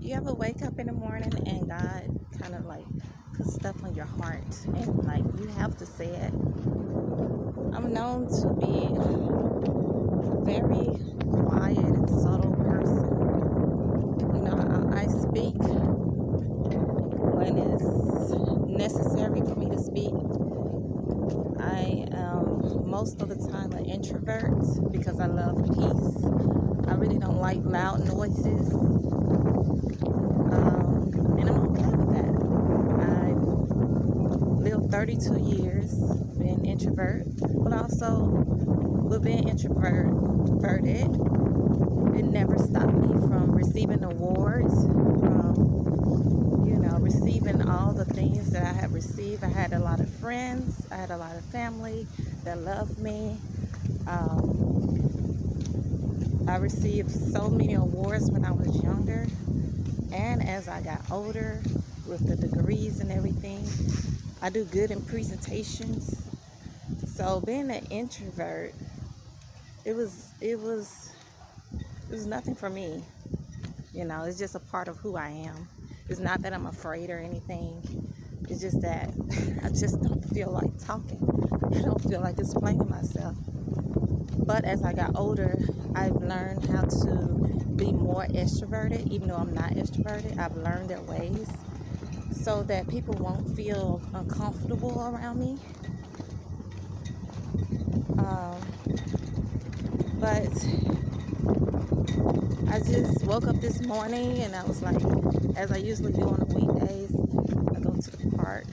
You ever wake up in the morning and God kind of like put stuff on your heart and like you have to say it? I'm known to be a very quiet and subtle person. I speak when it's necessary for me to speak. I am most of the time an introvert because I love peace. I really don't like loud noises. And I'm okay with that. I've lived 32 years being introvert, but also with being introverted, it never stopped me from receiving awards, from receiving all the things that I have received. I had a lot of friends, I had a lot of family that loved me. I received so many awards when I was younger, and as I got older, with the degrees and everything, I do good in presentations. So being an introvert, it was nothing for me. It's just a part of who I am. It's not that I'm afraid or anything. It's just that I just don't feel like talking. I don't feel like explaining myself. But as I got older, I've learned how to be more extroverted, even though I'm not extroverted. I've learned their ways so that people won't feel uncomfortable around me. But I just woke up this morning and I was like, as I usually do on the weekdays, I go to the park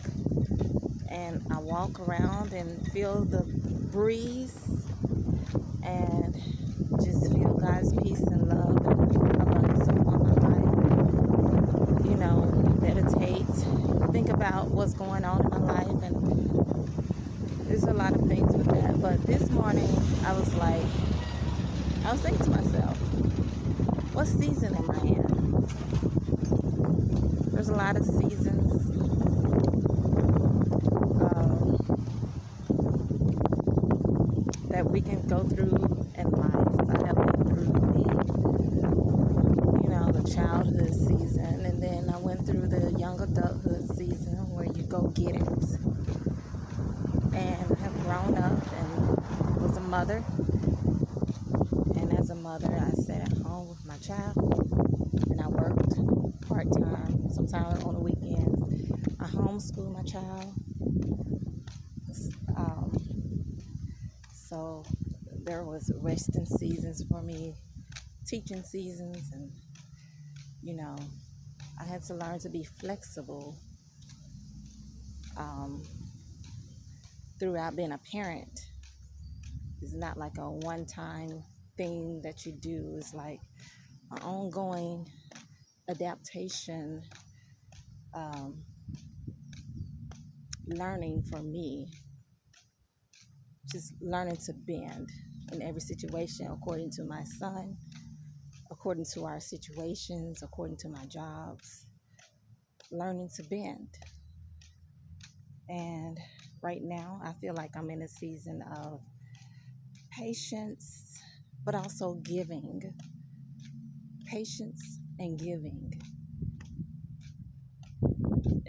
and I walk around and feel the breeze and just feel God's peace and love and abundance upon my life. Meditate, think about what's going on in my life, and there's a lot of things with that. But this morning, I was thinking to myself, what season am I in? There's a lot of seasons that we can go through in life. I have been through the childhood season, and then I went through the young adulthood season where you go get it. And I have grown up and was a mother. And as a mother, I sat at home with my child, and I worked part-time, sometimes on the weekends. I homeschooled my child. So there was resting seasons for me, teaching seasons, and I had to learn to be flexible throughout being a parent. It's not like a one-time thing that you do. It's like an ongoing adaptation, learning for me, just learning to bend in every situation according to my son, according to our situations, according to my jobs, learning to bend. And right now, I feel like I'm in a season of patience, but also giving. Patience and giving.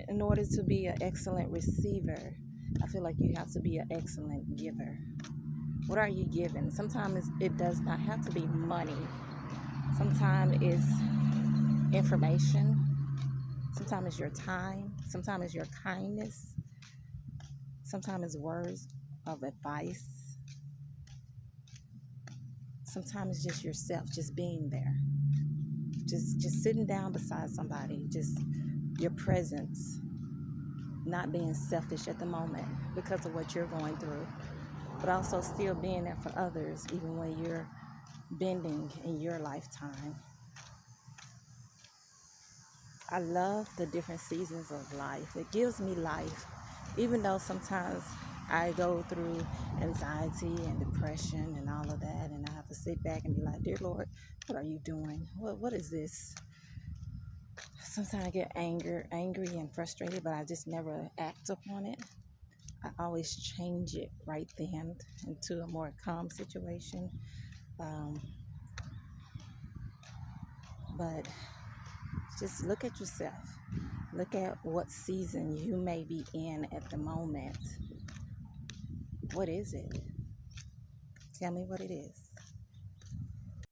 In order to be an excellent receiver, I feel like you have to be an excellent giver. What are you giving? Sometimes it does not have to be money. Sometimes it's information. Sometimes it's your time. Sometimes it's your kindness. Sometimes it's words of advice. Sometimes it's just yourself, just being there. Just sitting down beside somebody. Just your presence. Not being selfish at the moment because of what you're going through, but also still being there for others even when you're bending in your lifetime. I love the different seasons of life. It gives me life, even though sometimes I go through anxiety and depression and all of that, and I have to sit back and be like, dear Lord, what are you doing? What is this? Sometimes I get angry and frustrated, but I just never act upon it. I always change it right then into a more calm situation. But Just look at yourself. Look at what season you may be in at the moment. What is it? Tell me what it is.